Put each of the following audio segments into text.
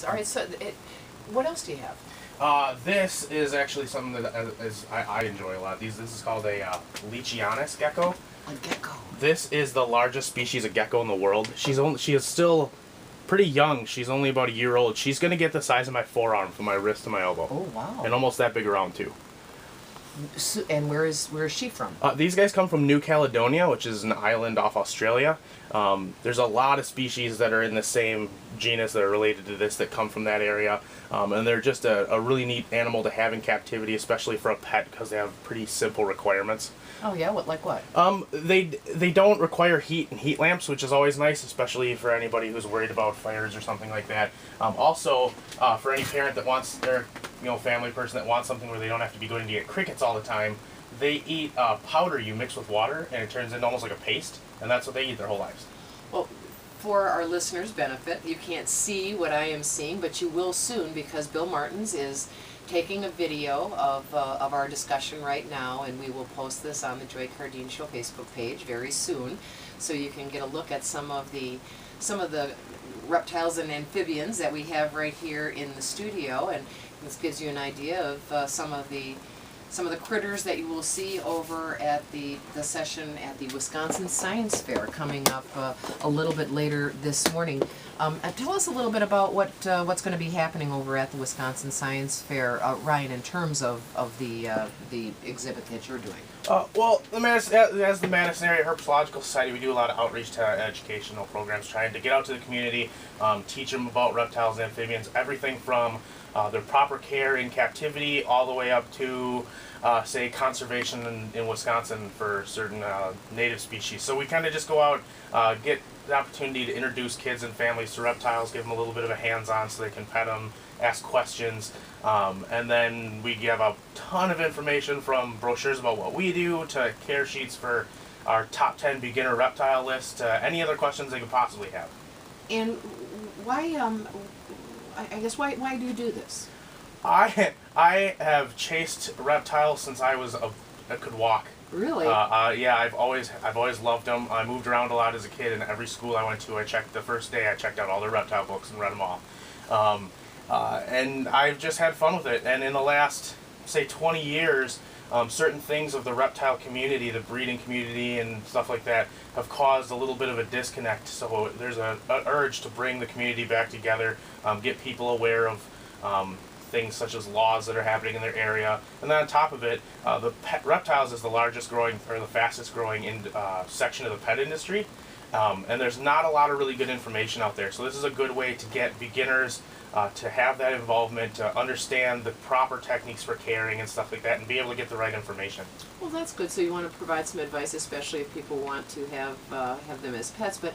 goodness. All right, so what else do you have? This is actually something that I enjoy a lot. This is called a Leachianus gecko. A gecko. This is the largest species of gecko in the world. She is still pretty young. She's only about a year old. She's gonna get the size of my forearm from my wrist to my elbow. Oh wow! And almost that big around too. So, and where is she from? These guys come from New Caledonia, which is an island off Australia. There's a lot of species that are in the same genus that are related to this that come from that area. And they're just a really neat animal to have in captivity, especially for a pet, because they have pretty simple requirements. Oh yeah, like what? They don't require heat and heat lamps, which is always nice, especially for anybody who's worried about fires or something like that. Also, for any parent that wants their family person that wants something where they don't have to be going to get crickets all the time, they eat powder you mix with water, and it turns into almost like a paste, and that's what they eat their whole lives. Well, for our listeners' benefit, you can't see what I am seeing, but you will soon, because Bill Martins is taking a video of our discussion right now, and we will post this on the Joy Cardine Show Facebook page very soon, so you can get a look at some of the reptiles and amphibians that we have right here in the studio, and this gives you an idea of some of the critters that you will see over at the session at the Wisconsin Science Fair coming up a little bit later this morning. Tell us a little bit about what's going to be happening over at the Wisconsin Science Fair, Ryan, in terms of the exhibit that you're doing. Well, as the Madison Area Herpetological Society, we do a lot of outreach to educational programs, trying to get out to the community, teach them about reptiles and amphibians, everything from their proper care in captivity all the way up to, say, conservation in Wisconsin for certain native species. So we kind of just go out, get the opportunity to introduce kids and families to reptiles, give them a little bit of a hands-on so they can pet them, ask questions, and then we give a ton of information, from brochures about what we do to care sheets for our top 10 beginner reptile list to any other questions they could possibly have. And why, I guess, why do you do this? I have chased reptiles since I could walk. Really? Yeah, I've always loved them. I moved around a lot as a kid, and every school I went to, the first day I checked out all the reptile books and read them all. And I've just had fun with it. And in the last, say, 20 years, certain things of the reptile community, the breeding community and stuff like that, have caused a little bit of a disconnect. So there's an urge to bring the community back together, get people aware of things such as laws that are happening in their area. And then on top of it, the pet reptiles is the largest growing, or the fastest growing section of the pet industry. And there's not a lot of really good information out there. So this is a good way to get beginners to have that involvement, to understand the proper techniques for caring and stuff like that, and be able to get the right information. Well, that's good. So you want to provide some advice, especially if people want to have them as pets, but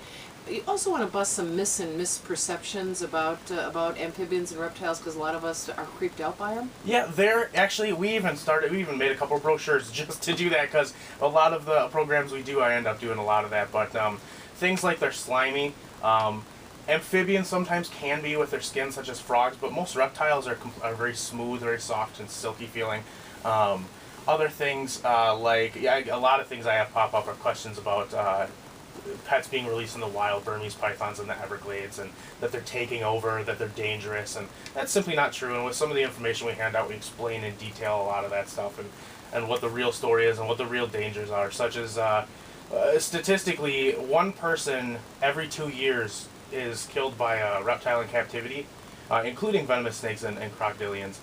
you also want to bust some myths and misperceptions about amphibians and reptiles, because a lot of us are creeped out by them. Yeah, we even made a couple of brochures just to do that, because a lot of the programs we do, I end up doing a lot of that. But things like they're slimy. Amphibians sometimes can be with their skin, such as frogs, but most reptiles are very smooth, very soft and silky feeling. Other things a lot of things I have pop up are questions about pets being released in the wild, Burmese pythons in the Everglades, and that they're taking over, that they're dangerous, and that's simply not true. And with some of the information we hand out, we explain in detail a lot of that stuff, and what the real story is and what the real dangers are, such as statistically, one person every 2 years is killed by a reptile in captivity, including venomous snakes and crocodilians.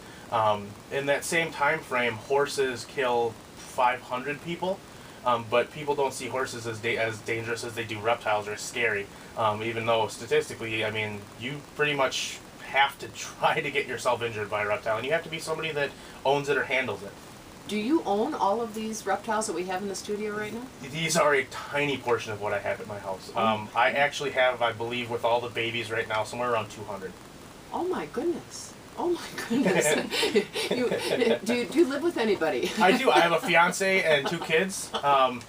In that same time frame, horses kill 500 people. But people don't see horses as dangerous as they do reptiles, or as scary, even though statistically, I mean, you pretty much have to try to get yourself injured by a reptile, and you have to be somebody that owns it or handles it. Do you own all of these reptiles that we have in the studio right now? These are a tiny portion of what I have at my house. I actually have, I believe, with all the babies right now, somewhere around 200. Oh my goodness. Oh my goodness. Do you live with anybody? I do. I have a fiance and 2 kids. I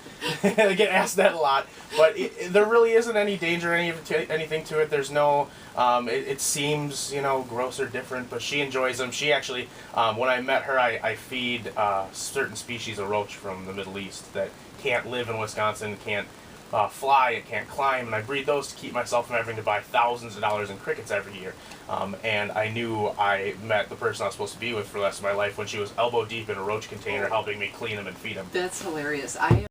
get asked that a lot, but there really isn't any danger, anything to it. There's no, it seems, gross or different, but she enjoys them. She actually, when I met her, I feed certain species of roach from the Middle East that can't live in Wisconsin, can't fly, it can't climb, and I breed those to keep myself from having to buy thousands of dollars in crickets every year. And I knew I met the person I was supposed to be with for the rest of my life when she was elbow deep in a roach container helping me clean them and feed them. That's hilarious.